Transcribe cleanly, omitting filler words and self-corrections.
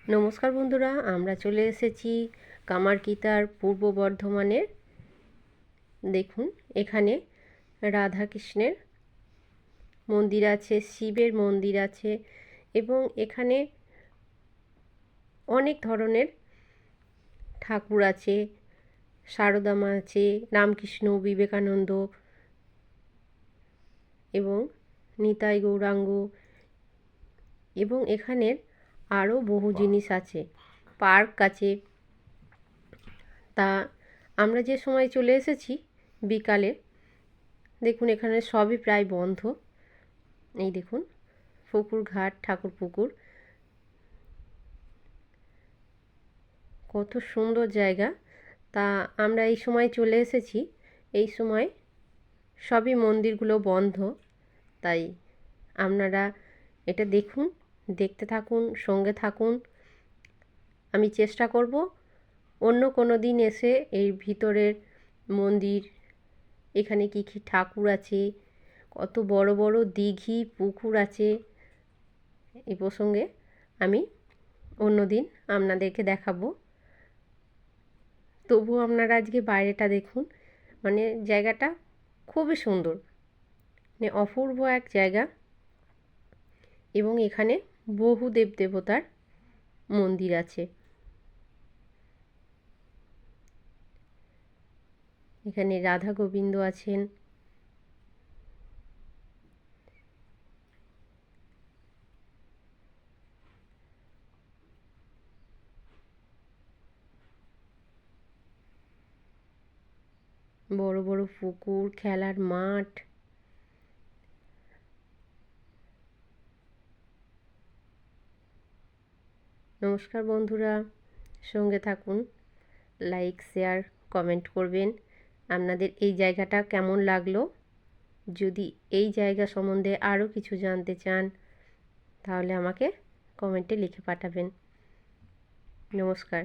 নমস্কার বন্ধুরা, আমরা চলে এসেছি কামারকিতার পূর্ব বর্ধমানের। দেখুন, এখানে রাধাকৃষ্ণের মন্দির আছে, শিবের মন্দির আছে এবং এখানে অনেক ধরনের ঠাকুর আছে। সারদা মা আছে, রামকৃষ্ণ, বিবেকানন্দ এবং নিতাই গৌরাঙ্গ, এবং এখানের আরও বহু জিনিস আছে, পার্ক আছে। তা আমরা যে সময় চলে এসেছি বিকালে, দেখুন এখানে সবই প্রায় বন্ধ। এই দেখুন পুকুর ঘাট, ঠাকুর পুকুর, কত সুন্দর জায়গা। তা আমরা এই সময় চলে এসেছি, এই সময় সবই মন্দিরগুলো বন্ধ। তাই আপনারা এটা দেখুন, দেখতে থাকুন, সঙ্গে থাকুন। আমি চেষ্টা করব অন্য কোনো দিন এসে এই ভিতরের মন্দির, এখানে কী কী ঠাকুর আছে, কত বড় বড় দিঘি পুকুর আছে, এই প্রসঙ্গে আমি অন্য দিন আপনাদেরকে দেখাবো। তবুও আপনারা আজকে বাইরেটা দেখুন, মানে জায়গাটা খুবই সুন্দর, মানে অপূর্ব এক জায়গা। এবং এখানে বহু দেবদেবতার মন্দির আছে। এখানে রাধা গোবিন্দ আছেন, বড় বড় পুকুর, খেলার মাঠ। নমস্কার বন্ধুরা, সঙ্গে থাকুন, লাইক, শেয়ার, কমেন্ট করবেন। আপনাদের এই জায়গাটা কেমন লাগলো? যদি এই জায়গা সম্বন্ধে আরও কিছু জানতে চান তাহলে আমাকে কমেন্টে লিখে পাঠাবেন। নমস্কার।